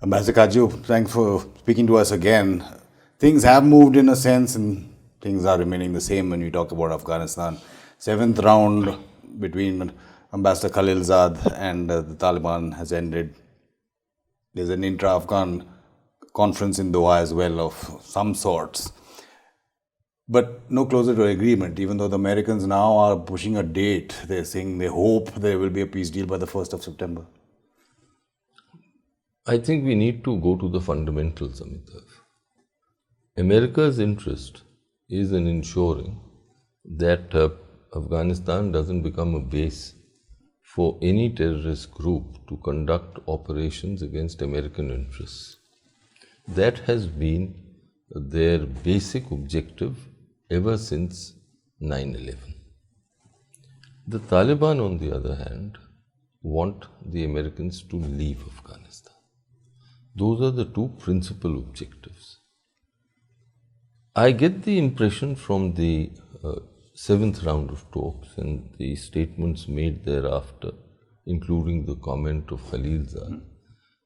Ambassador Katju, thanks for speaking to us again. Things have moved in a sense and things are remaining the same when we talk about Afghanistan. Seventh round between Ambassador Khalilzad and the Taliban has ended. There's an intra-Afghan conference in Doha as well of some sorts. But no closer to agreement, even though the Americans now are pushing a date. They're saying they hope there will be a peace deal by the 1st of September. I think we need to go to the fundamentals, Amitabh. America's interest is in ensuring that Afghanistan doesn't become a base for any terrorist group to conduct operations against American interests. That has been their basic objective ever since 9/11. The Taliban, on the other hand, want the Americans to leave Afghanistan. Those are the two principal objectives. I get the impression from the seventh round of talks and the statements made thereafter, including the comment of Khalilzad,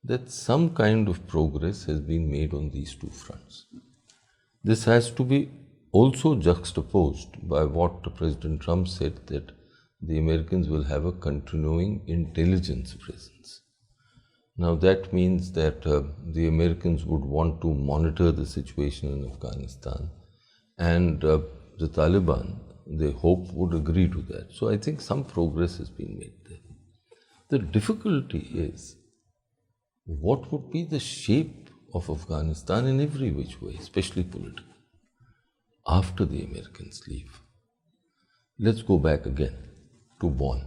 that some kind of progress has been made on these two fronts. This has to be also juxtaposed by what President Trump said, that the Americans will have a continuing intelligence presence. Now that means that the Americans would want to monitor the situation in Afghanistan, and the Taliban, they hope, would agree to that. So I think some progress has been made there. The difficulty is, what would be the shape of Afghanistan in every which way, especially politically, after the Americans leave? Let's go back again to Bonn,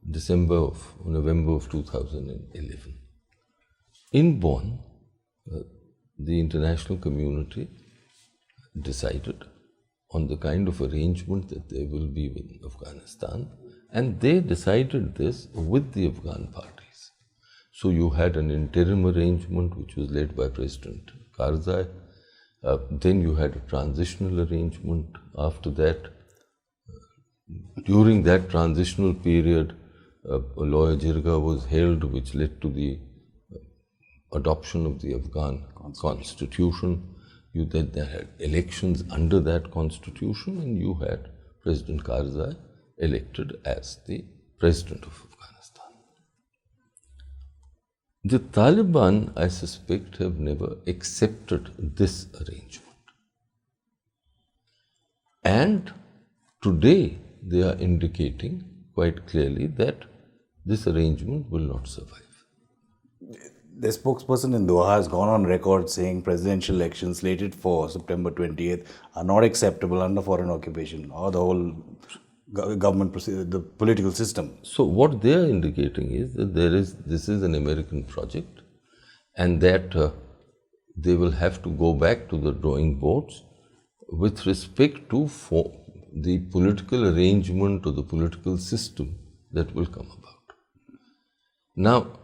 November of 2011. In Bonn, the international community decided on the kind of arrangement that there will be with Afghanistan, and they decided this with the Afghan parties. So you had an interim arrangement which was led by President Karzai. Then you had a transitional arrangement after that. During that transitional period, a lawyer jirga was held, which led to the adoption of the Afghan constitution. You then had elections under that constitution, and you had President Karzai elected as the president of Afghanistan. The Taliban, I suspect, have never accepted this arrangement. And today they are indicating quite clearly that this arrangement will not survive. The spokesperson in Doha has gone on record saying presidential elections slated for September 28th are not acceptable under foreign occupation or the whole government, the political system. So what they are indicating is that this is an American project, and that they will have to go back to the drawing boards with respect to the political arrangement or the political system that will come about. Now,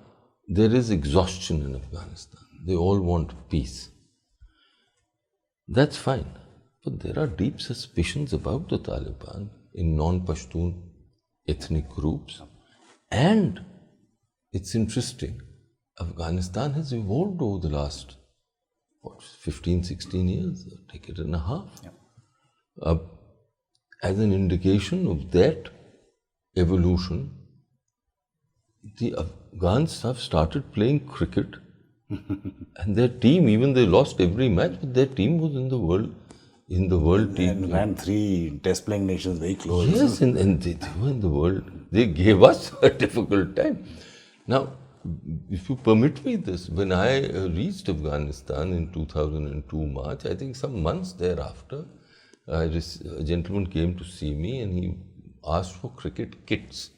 there is exhaustion in Afghanistan. They all want peace. That's fine. But there are deep suspicions about the Taliban in non-Pashtun ethnic groups. And it's interesting, Afghanistan has evolved over the last 15, 16 years, a decade and a half. Yeah. As an indication of that evolution, the Afghans have started playing cricket, and their team, even they lost every match, but their team was in the world team. And ran 3 test playing nations very close. Yes, and they were in the world. They gave us a difficult time. Now, if you permit me this, when I reached Afghanistan in 2002 March, I think some months thereafter, a gentleman came to see me and he asked for cricket kits.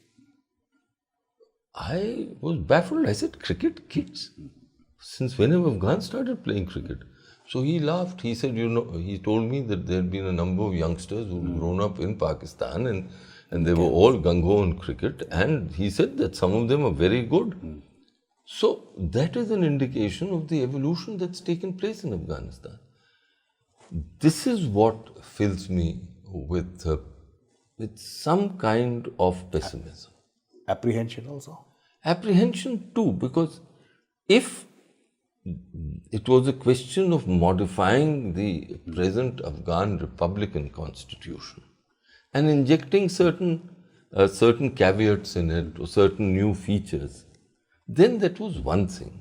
I was baffled. I said, cricket kits? Since when have Afghans started playing cricket? So he laughed. He said, he told me that there had been a number of youngsters who had grown up in Pakistan and they were all gung-ho on cricket. And he said that some of them are very good. So that is an indication of the evolution that's taken place in Afghanistan. This is what fills me with some kind of pessimism. Apprehension also? Apprehension too, because if it was a question of modifying the present Afghan Republican constitution and injecting certain caveats in it or certain new features, then that was one thing.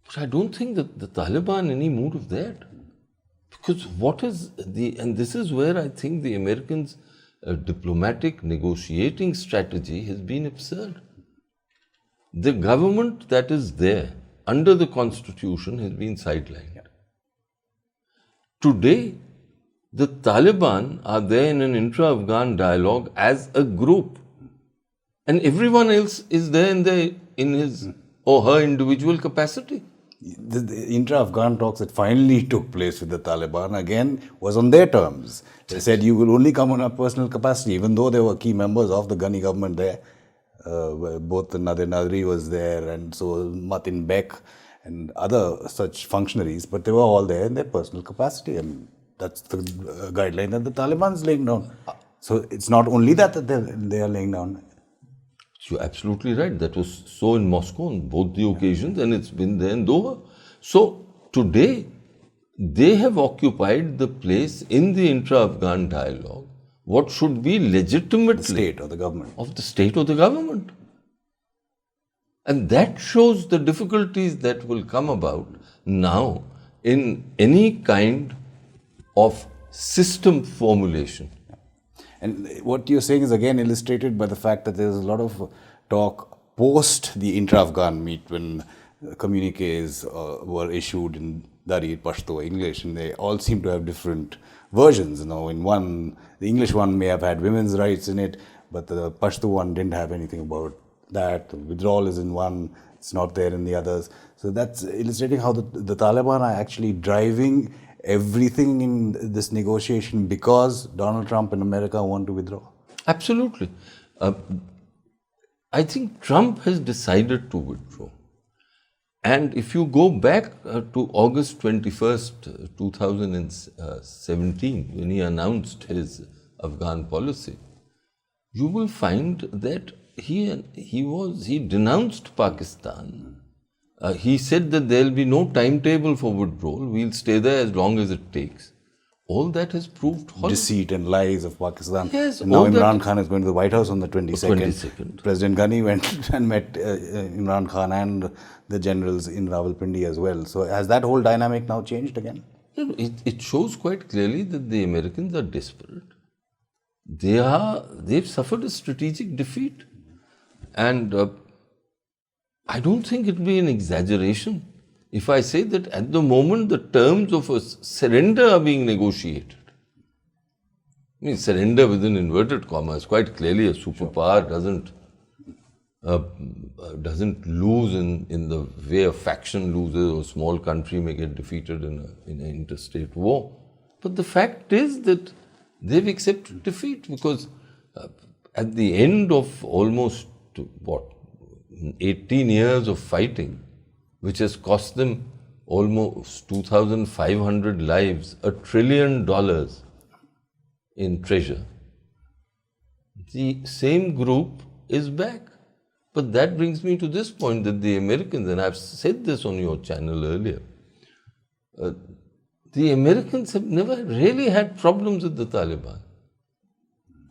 But I don't think that the Taliban any mood of that. Because and this is where I think the Americans' diplomatic negotiating strategy has been absurd. The government that is there under the constitution has been sidelined. Today, the Taliban are there in an intra-Afghan dialogue as a group. And everyone else is there in his or her individual capacity. The intra-Afghan talks that finally took place with the Taliban again was on their terms. They said you will only come on a personal capacity, even though there were key members of the Ghani government there. Both Nadir Nadri was there and so Matin Bek and other such functionaries, but they were all there in their personal capacity, and that's the guideline that the Taliban is laying down. So it's not only that they are laying down. You're absolutely right. That was so in Moscow on both the occasions, and it's been there in Doha. So today, they have occupied the place in the intra-Afghan dialogue, what should be legitimately The state or the government. Of the state or the government. And that shows the difficulties that will come about now in any kind of system formulation. And what you're saying is again illustrated by the fact that there's a lot of talk post the intra-Afghan meet when communiques were issued in Dari, Pashto, English, and they all seem to have different versions. In one, the English one may have had women's rights in it, but the Pashto one didn't have anything about that. The withdrawal is in one, it's not there in the others. So that's illustrating how the Taliban are actually driving everything in this negotiation because Donald Trump and America want to withdraw. Absolutely. I think Trump has decided to withdraw. And if you go back to August 21st, 2017, when he announced his Afghan policy, you will find that he denounced Pakistan. He said that there will be no timetable for withdrawal. We'll stay there as long as it takes. All that has proved hollow. Deceit and lies of Pakistan. Yes, and now Imran Khan is going to the White House on the 22nd. President Ghani went and met Imran Khan and the generals in Rawalpindi as well. So has that whole dynamic now changed again? It shows quite clearly that the Americans are desperate. They've suffered a strategic defeat. And I don't think it will be an exaggeration if I say that at the moment the terms of a surrender are being negotiated. I mean, surrender within inverted commas. Quite clearly, a superpower doesn't lose in the way a faction loses or a small country may get defeated in an interstate war. But the fact is that they've accepted defeat because at the end of almost 18 years of fighting, which has cost them almost 2,500 lives, $1 trillion in treasure, the same group is back. But that brings me to this point that the Americans, and I've said this on your channel earlier, the Americans have never really had problems with the Taliban.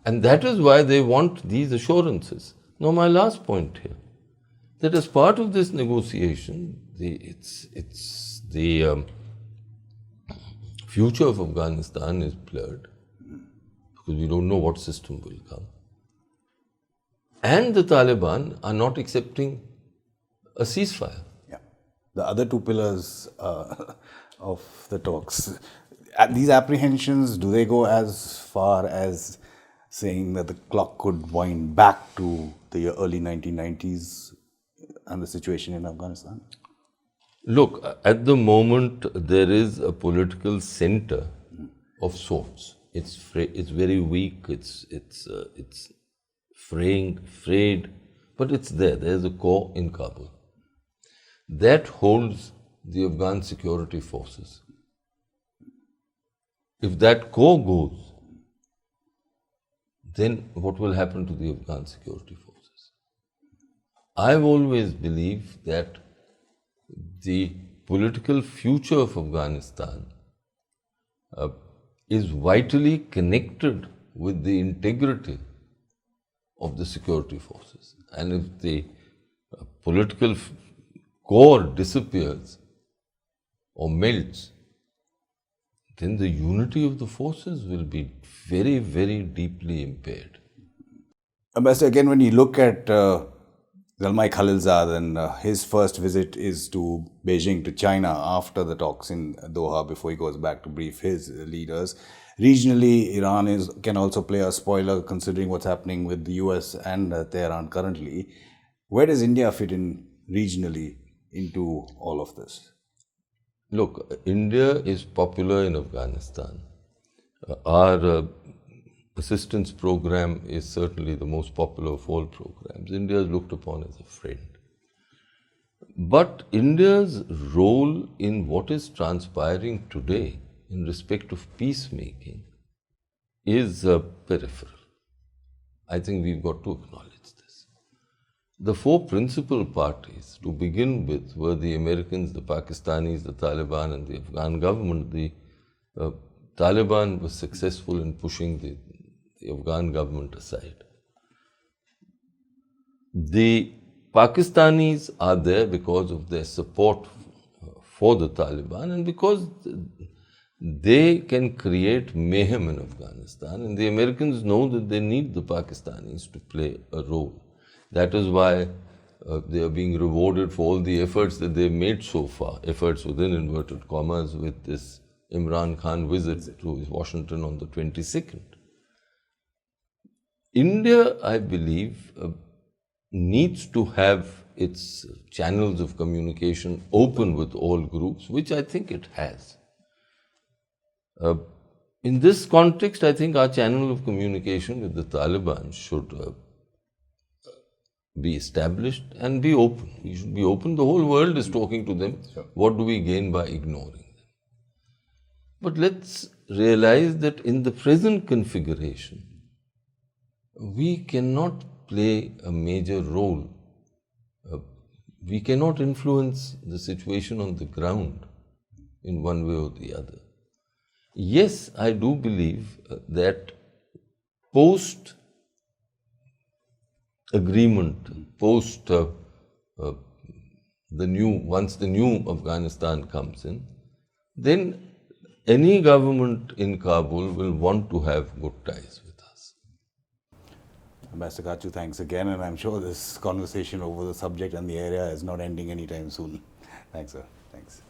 And that is why they want these assurances. Now, my last point here, that as part of this negotiation, the future of Afghanistan is blurred because we don't know what system will come. And the Taliban are not accepting a ceasefire. Yeah. The other two pillars of the talks, these apprehensions, do they go as far as saying that the clock could wind back to the early 1990s and the situation in Afghanistan? Look, at the moment there is a political center of sorts. It's very weak. It's frayed, but it's there. There's a core in Kabul that holds the Afghan security forces. If that core goes, then what will happen to the Afghan security forces? I've always believed that the political future of Afghanistan is vitally connected with the integrity of the security forces. And if the political core disappears or melts, then the unity of the forces will be very, very deeply impaired. Ambassador, again, when you look at Zalmay Khalilzad and his first visit is to Beijing, to China after the talks in Doha before he goes back to brief his leaders. Regionally, Iran can also play a spoiler considering what's happening with the US and Tehran currently. Where does India fit in regionally into all of this? Look, India is popular in Afghanistan. Our assistance program is certainly the most popular of all programs. India is looked upon as a friend. But India's role in what is transpiring today in respect of peacemaking is peripheral. I think we've got to acknowledge this. The four principal parties, to begin with, were the Americans, the Pakistanis, the Taliban, and the Afghan government. The Taliban was successful in pushing the Afghan government aside. The Pakistanis are there because of their support for the Taliban and because they can create mayhem in Afghanistan, and the Americans know that they need the Pakistanis to play a role. That is why they are being rewarded for all the efforts that they've made so far, efforts within inverted commas, with this Imran Khan visit to Washington on the 22nd. India, I believe, needs to have its channels of communication open with all groups, which I think it has. In this context, I think our channel of communication with the Taliban should be established and be open. We should be open. The whole world is talking to them. Sure. What do we gain by ignoring them? But let's realize that in the present configuration, we cannot play a major role. We cannot influence the situation on the ground in one way or the other. Yes, I do believe that post agreement, post once the new Afghanistan comes in, then any government in Kabul will want to have good ties with us. Ambassador Katju, thanks again, and I'm sure this conversation over the subject and the area is not ending anytime soon. Thanks, sir. Thanks.